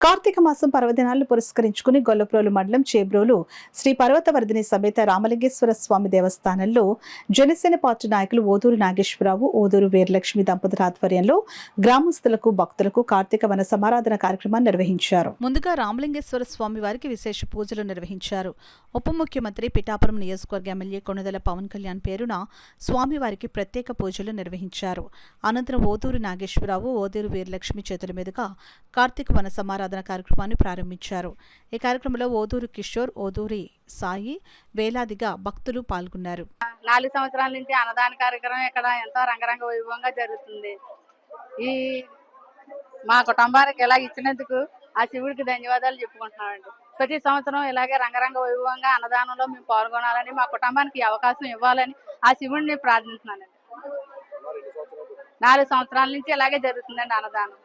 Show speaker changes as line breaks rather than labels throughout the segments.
కార్తీక మాసం పర్వదినాలను పురస్కరించుకుని గొల్లప్రోలు మండలం చేబ్రోలు శ్రీ పర్వతవర్ధిని సమేత రామలింగేశ్వర స్వామి దేవస్థానంలో జనసేన పార్టీ నాయకులు ఓదూరు నాగేశ్వరరావు, ఓదూరు వీరలక్ష్మి దంపతుల ఆధ్వర్యంలో గ్రామస్తులకు, భక్తులకు కార్తీక వన సమారాధన కార్యక్రమాన్ని నిర్వహించారు. ముందుగా రామలింగేశ్వర స్వామి వారికి విశేష పూజలు నిర్వహించారు. ఉప ముఖ్యమంత్రి పిఠాపురం నియోజకవర్గ ఎమ్మెల్యే కొణిదెల పవన్ కళ్యాణ్ పేరున స్వామివారికి ప్రత్యేక పూజలు నిర్వహించారు. అనంతరం ఓదూరు నాగేశ్వరరావు, ఓదూరు వీరలక్ష్మి చేతుల మీదుగా కార్తీక వన సమారాధన కార్యక్రమాన్ని ప్రారంభించారు. ఈ కార్యక్రమంలో ఓదూరు కిషోర్, ఓదూరి సాయి వేలాదిగా భక్తులు పాల్గొన్నారు.
4 సంవత్సరాల నుంచి అన్నదాన కార్యక్రమం ఇక్కడ ఎంతో రంగరంగ వైభవంగా జరుగుతుంది. ఈ మా కుటుంబానికి ఇలా ఇచ్చినందుకు ఆ శివుడికి ధన్యవాదాలు చెప్పుకుంటున్నామండి. ప్రతి సంవత్సరం ఇలాగే రంగరంగ వైభవంగా అన్నదానంలో మేము పాల్గొనాలని, మా కుటుంబానికి అవకాశం ఇవ్వాలని ఆ శివుడిని ప్రార్థిస్తున్నానండి. 4 సంవత్సరాల నుంచి ఇలాగే జరుగుతుందండి అన్నదానం.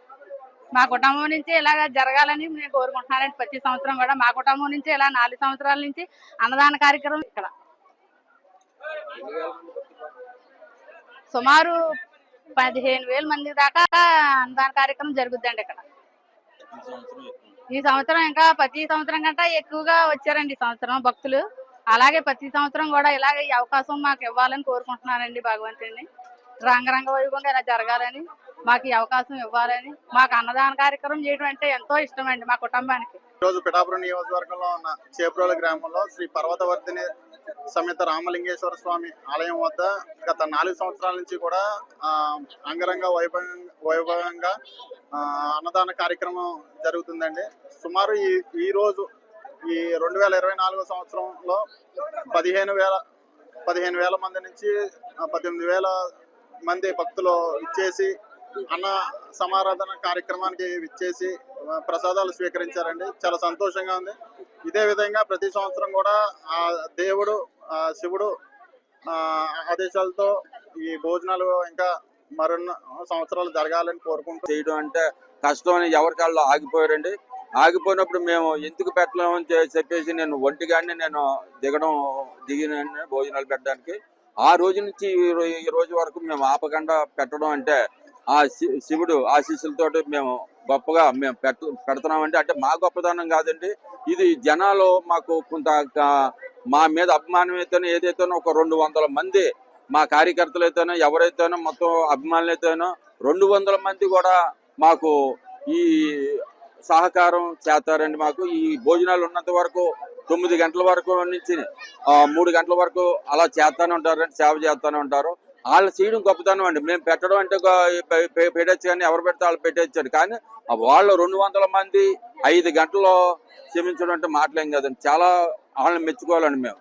మా కుటుంబం నుంచి ఇలాగ జరగాలని నేను కోరుకుంటున్నానండి. ప్రతి సంవత్సరం కూడా మా కుటుంబం నుంచి ఇలా 4 సంవత్సరాల నుంచి అన్నదాన కార్యక్రమం ఇక్కడ సుమారు 15,000 మంది దాకా అన్నదాన కార్యక్రమం జరుగుద్దండి ఇక్కడ. ఈ సంవత్సరం ఇంకా ప్రతి సంవత్సరం కంటే ఎక్కువగా వచ్చారండి ఈ సంవత్సరం భక్తులు. అలాగే ప్రతి సంవత్సరం కూడా ఇలాగ ఈ అవకాశం మాకు ఇవ్వాలని కోరుకుంటున్నానండి భగవంతుడిని. రంగరంగ వైభవంగా ఇలా జరగాలని, మాకు ఈ అవకాశం ఇవ్వాలని, మాకు అన్నదాన కార్యక్రమం చేయడం అంటే ఎంతో ఇష్టం అండి మా కుటుంబానికి.
ఈరోజు పిఠాపురం నియోజకవర్గంలో ఉన్న చేబ్రోలు గ్రామంలో శ్రీ పర్వతవర్ధిని సమేత రామలింగేశ్వర స్వామి ఆలయం వద్ద గత 4 సంవత్సరాల నుంచి కూడా అంగరంగ వైభవంగా అన్నదాన కార్యక్రమం జరుగుతుందండి. సుమారు ఈ రోజు ఈ 2024 సంవత్సరంలో 15,000 మంది నుంచి 18,000 మంది భక్తులు ఇచ్చేసి అన్న సమారాధన కార్యక్రమానికి విచ్చేసి ప్రసాదాలు స్వీకరించారండి. చాలా సంతోషంగా ఉంది. ఇదే విధంగా ప్రతి సంవత్సరం కూడా ఆ దేవుడు, శివుడు ఆదేశాలతో ఈ భోజనాలు ఇంకా మరిన్న సంవత్సరాలు జరగాలని కోరుకుంటూ
చేయడం అంటే కష్టం అని ఎవరికాళ్ళు ఆగిపోయారండి. ఆగిపోయినప్పుడు మేము ఎందుకు పెట్టలేమని చెప్పేసి నేను ఒంటిగానే నేను దిగిన భోజనాలు పెట్టడానికి ఆ రోజు నుంచి ఈ రోజు వరకు మేము ఆపకుండా పెట్టడం అంటే ఆ శివుడు ఆశీస్సులతో మేము గొప్పగా మేము పెడుతున్నామండి. అంటే మా గొప్పతనం కాదండి, ఇది జనాలు మాకు కొంత మా మీద అభిమానం అయితేనో ఏదైతేనో ఒక 200 మంది మా కార్యకర్తలు అయితేనో ఎవరైతేనో మొత్తం అభిమానులు అయితేనో 200 మంది కూడా మాకు ఈ సహకారం చేస్తారండి. మాకు ఈ భోజనాలు ఉన్నంత వరకు 9 గంటల వరకు నుంచి 3 గంటల వరకు అలా చేస్తానే ఉంటారండి, సేవ చేస్తూనే ఉంటారు. వాళ్ళు చేయడం గొప్పతనం అండి. మేము పెట్టడం అంటే పెట్టచ్చు కానీ ఎవరు పెడితే వాళ్ళు పెట్టేచ్చారు, కానీ వాళ్ళు 200 మంది 5 గంటల్లో క్షమించడం అంటే మాటలేం కదండి. చాలా వాళ్ళని మెచ్చుకోవాలండి మేము.